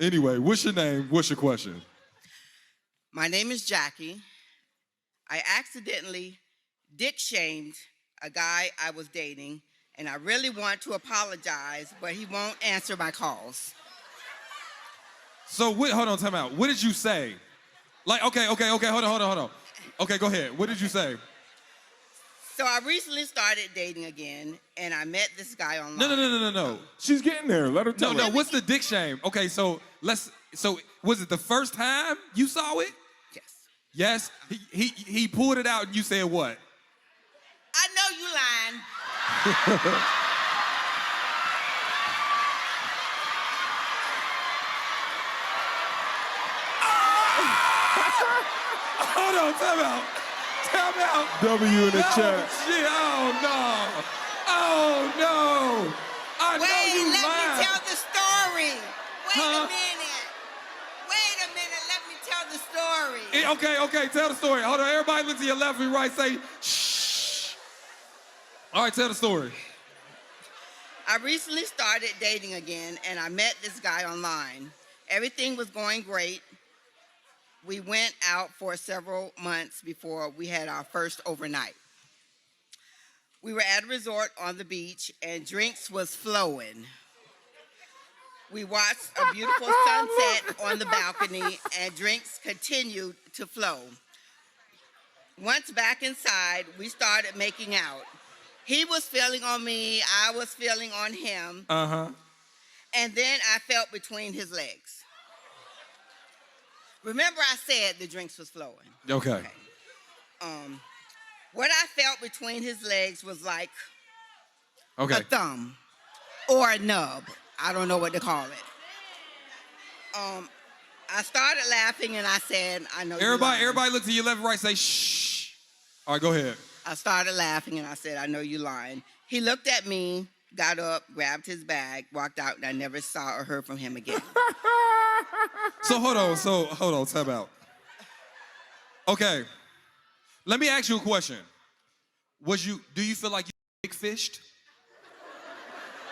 Anyway, what's your name? What's your question? My name is Jackie. I accidentally dick shamed a guy I was dating, and I really want to apologize, but he won't answer my calls. So, hold on, time out. What did you say? Like, okay, hold on. Okay, go ahead. What did you say? So I recently started dating again, and I met this guy online. No. She's getting there. Let her tell No, her. what's the dick shame? Okay, so was it the first time you saw it? Yes. Yes? He pulled it out and you said what? I know you lying. Hold on, time out. W in the chat. Shit, oh no. I Wait, know you let lying. me tell the story. Wait a minute, let me tell the story. Okay, tell the story. Hold on, everybody look to your left and right, say shh. All right, tell the story. I recently started dating again, and I met this guy online. Everything was going great. We went out for several months before we had our first overnight. We were at a resort on the beach, and drinks was flowing. We watched a beautiful sunset on the balcony, and drinks continued to flow. Once back inside, we started making out. He was feeling on me, I was feeling on him. Uh-huh. And then I felt between his legs. Remember I said the drinks was flowing. Okay. What I felt between his legs was like Okay. a thumb or a nub. I don't know what to call it. I started laughing and I said, I know you're lying. Everybody look to your left and right, say shh. All right, go ahead. I started laughing and I said, I know you're lying. He looked at me, got up, grabbed his bag, walked out, and I never saw or heard from him again. So hold on, time out. Okay, let me ask you a question. Do you feel like you big fished?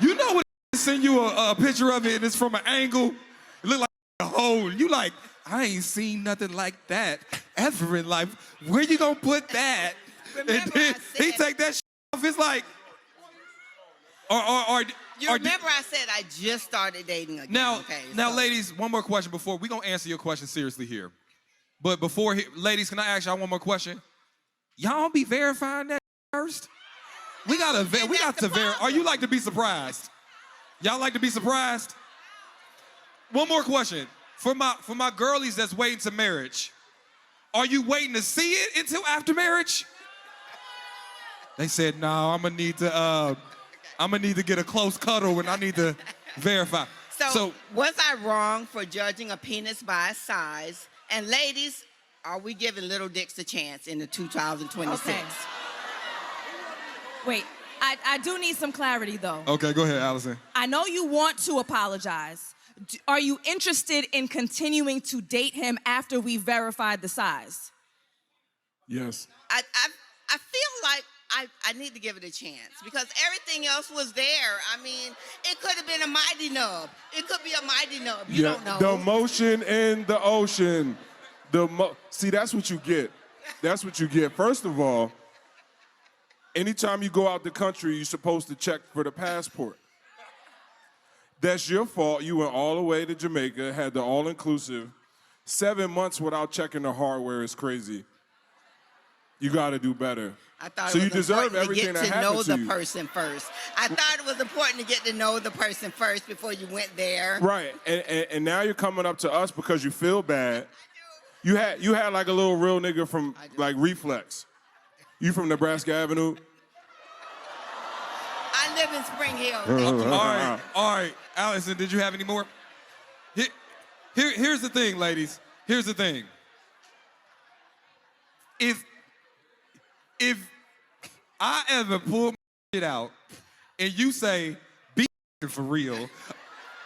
You know when they send you a picture of it and it's from an angle, it look like a hole. You like, I ain't seen nothing like that ever in life. Where you gonna put that? Remember And then he take that off, it's like, You remember I said I just started dating again. Now, ladies, one more question before we gonna answer your question seriously here. But before, ladies, can I ask y'all one more question? Y'all be verifying that first? We got to verify. Are you like to be surprised? Y'all like to be surprised? One more question for my girlies that's waiting to marriage. Are you waiting to see it until after marriage? They said, no, I'm gonna need to get a close cuddle and I need to verify. So was I wrong for judging a penis by its size? And ladies, are we giving little dicks a chance in the 2026? Okay. Wait, I do need some clarity though. Okay, go ahead, Allison. I know you want to apologize. Are you interested in continuing to date him after we verified the size? Yes. I feel like I need to give it a chance because everything else was there. I mean, it could have been a mighty nub. It could be a mighty nub. You don't know. The motion in the ocean. See, that's what you get. That's what you get. First of all, anytime you go out the country, you're supposed to check for the passport. That's your fault. You went all the way to Jamaica, had the all-inclusive. 7 months without checking the hardware is crazy. You got to do better. I thought so it was you deserve everything that happens to you. Get to know the person first. I thought it was important to get to know the person first before you went there. Right, and now you're coming up to us because you feel bad. You had like a little real nigga from like Reflex. You from Nebraska Avenue? I live in Spring Hill. All right. Allison, did you have any more? Here's the thing, ladies. Here's the thing. If I ever pull my shit out and you say, be for real,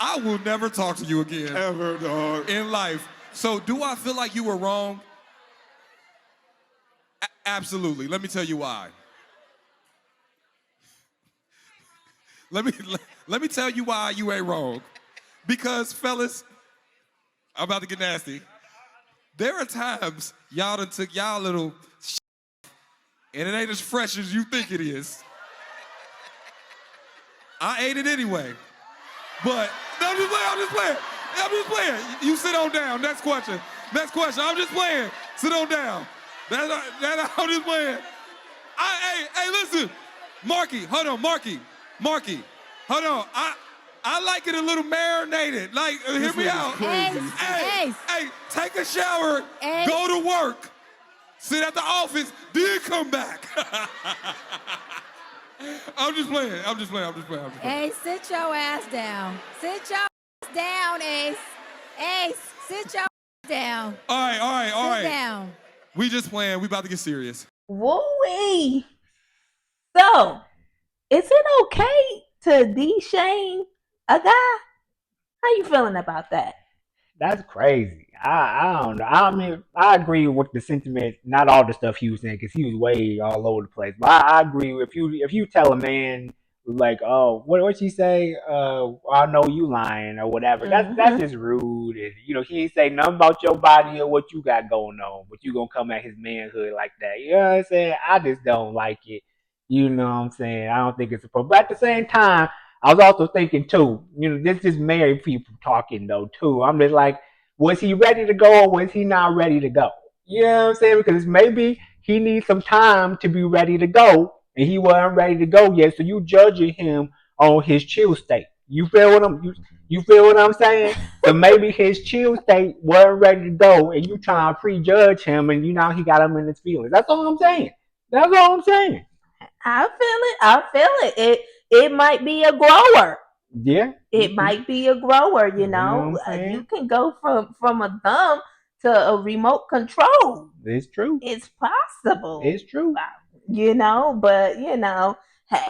I will never talk to you again. Ever, dog. In life. So do I feel like you were wrong? Absolutely. Let me tell you why. Let me tell you why you ain't wrong. Because, fellas, I'm about to get nasty. There are times y'all done took y'all little and it ain't as fresh as you think it is. I ate it anyway. But, no, I'm just playing. You sit on down. Next question. I'm just playing. Sit on down. I'm just playing. Hey, listen. Marky, hold on. Hold on. I like it a little marinated. Like, hear me out. Hey, take a shower, go to work, sit at the office, then come back. I'm just playing. Ace, sit your ass down. Sit your ass down, Ace. Ace, sit your ass down. All right. Sit down. We just playing. We about to get serious. Woo-wee. So, is it okay to de-shame a guy? How you feeling about that? That's crazy. I don't know. I mean, I agree with the sentiment. Not all the stuff he was saying, because he was way all over the place. But I agree. If you tell a man like, oh, what she say? I know you lying or whatever. That's just rude. And he ain't say nothing about your body or what you got going on. But you gonna come at his manhood like that? You know what I'm saying? I just don't like it. You know what I'm saying? I don't think it's appropriate. But at the same time, I was also thinking too, this is married people talking though too. I'm just like, was he ready to go or was he not ready to go? You know what I'm saying? Because maybe he needs some time to be ready to go and he wasn't ready to go yet. So you judging him on his chill state. You feel what I'm saying? So maybe his chill state wasn't ready to go and you trying to prejudge him and he got him in his feelings. That's all I'm saying. I feel it. It might be a grower. Yeah. It might be a grower, You know what I'm saying? You can go from a thumb to a remote control. It's true. It's possible. It's true. But hey,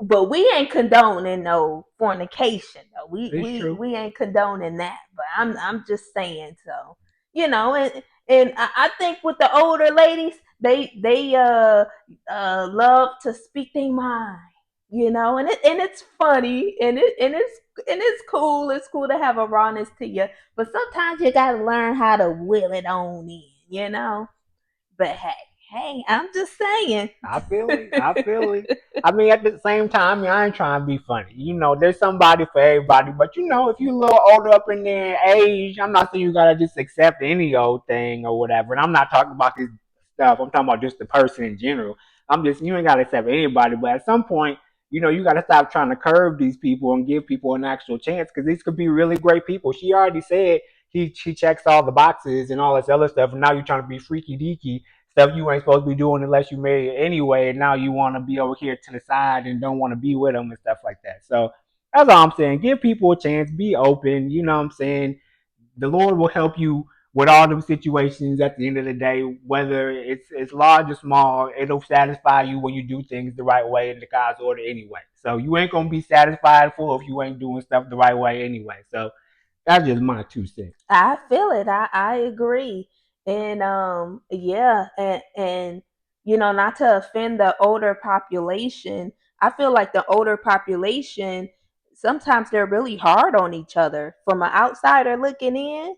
but we ain't condoning no fornication though. We ain't condoning that. But I'm just saying so. And I think with the older ladies, they love to speak their mind. And it's funny and it's cool. It's cool to have a rawness to you, but sometimes you gotta learn how to will it on in. But hey, I'm just saying. I feel it. I mean, at the same time, I ain't trying to be funny. There's somebody for everybody. But if you're a little older up in their age, I'm not saying you gotta just accept any old thing or whatever. And I'm not talking about this stuff. I'm talking about just the person in general. You ain't gotta accept anybody. But at some point, you gotta stop trying to curve these people and give people an actual chance because these could be really great people. She already said she checks all the boxes and all this other stuff, and now you're trying to be freaky deaky stuff you ain't supposed to be doing unless you married anyway, and now you want to be over here to the side and don't want to be with them and stuff like that. So that's all I'm saying. Give people a chance. Be open. You know what I'm saying? The Lord will help you with all them situations at the end of the day, whether it's large or small. It'll satisfy you when you do things the right way in the God's order anyway. So you ain't going to be satisfied full if you ain't doing stuff the right way anyway. So that's just my 2 cents. I feel it. I agree. And yeah, and not to offend the older population, I feel like the older population sometimes they're really hard on each other. From an outsider looking in,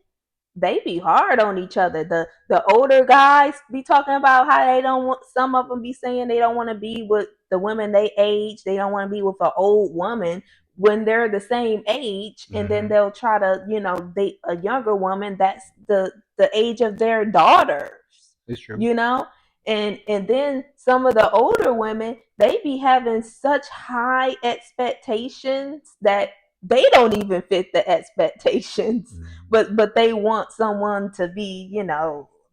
they be hard on each other. The older guys be talking about how they don't want. Some of them be saying they don't want to be with the women they age. They don't want to be with an old woman when they're the same age, and then they'll try to date a younger woman that's the age of their daughters. It's true. And then some of the older women, they be having such high expectations that they don't even fit the expectations, but they want someone to be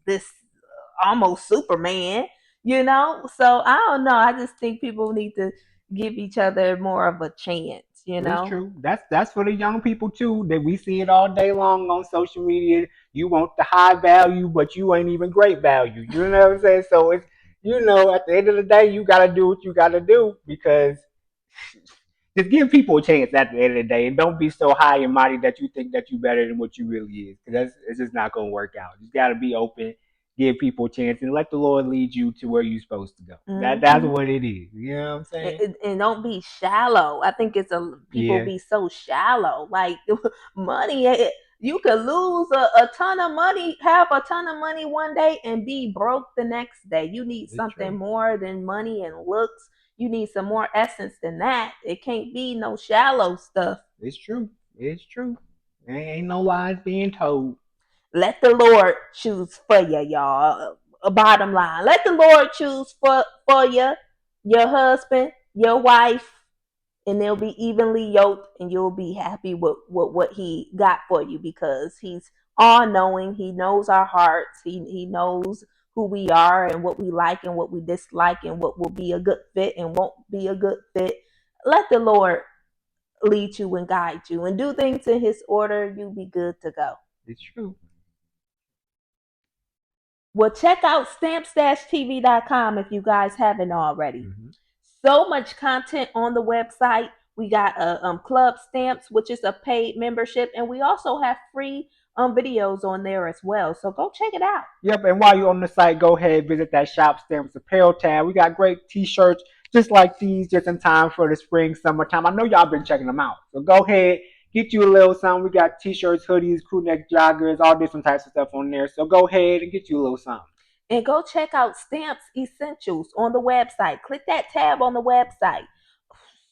this almost Superman. So I don't know, I just think people need to give each other more of a chance. That's true. That's for the young people too. That we see it all day long on social media. You want the high value, but you ain't even great value. You know what I'm saying? So it's at the end of the day, you gotta do what you gotta do because just give people a chance at the end of the day, and don't be so high and mighty that you think that you better than what you really is. Because it's just not gonna work out. You gotta be open give people a chance and let the Lord lead you to where you're supposed to go. Mm-hmm. That's what it is. You know what I'm saying? And don't be shallow. I think people Yeah. be so shallow. Like money, you could lose a ton of money, have a ton of money one day, and be broke the next day. You need It's something true. more than money and looks. You need some more essence than that. It can't be no shallow stuff. It's true. It's true. There ain't no lies being told. Let the Lord choose for you, y'all. Bottom line, let the Lord choose for you, your husband, your wife, and they'll be evenly yoked, and you'll be happy with what He got for you, because He's all knowing. He knows our hearts. He knows who we are and what we like and what we dislike and what will be a good fit and won't be a good fit. Let the Lord lead you and guide you, and do things in His order. You'll be good to go. It's true. Well, check out stamps-tv.com if you guys haven't already. Mm-hmm. So much content on the website. We got Club Stamps, which is a paid membership, and we also have free videos on there as well. So go check it out. Yep, and while you're on the site, go ahead visit that Shop Stamps Apparel tab. We got great T-shirts just like these, just in time for the spring, summertime. I know y'all been checking them out, so go ahead, get you a little something. We got T-shirts, hoodies, crew neck joggers, all different types of stuff on there. So go ahead and get you a little something. And go check out Stamps Essentials on the website. Click that tab on the website.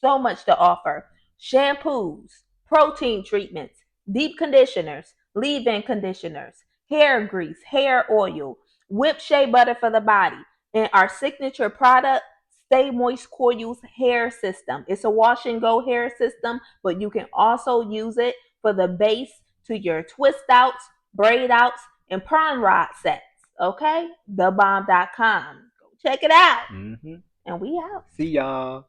So much to offer. Shampoos, protein treatments, deep conditioners, leave-in conditioners, hair grease, hair oil, whipped shea butter for the body, and our signature product, Stay Moist Coils hair system. It's a wash and go hair system, but you can also use it for the base to your twist outs, braid outs, and perm rod sets. Okay? Thebomb.com. Go check it out. Mm-hmm. And we out. See y'all.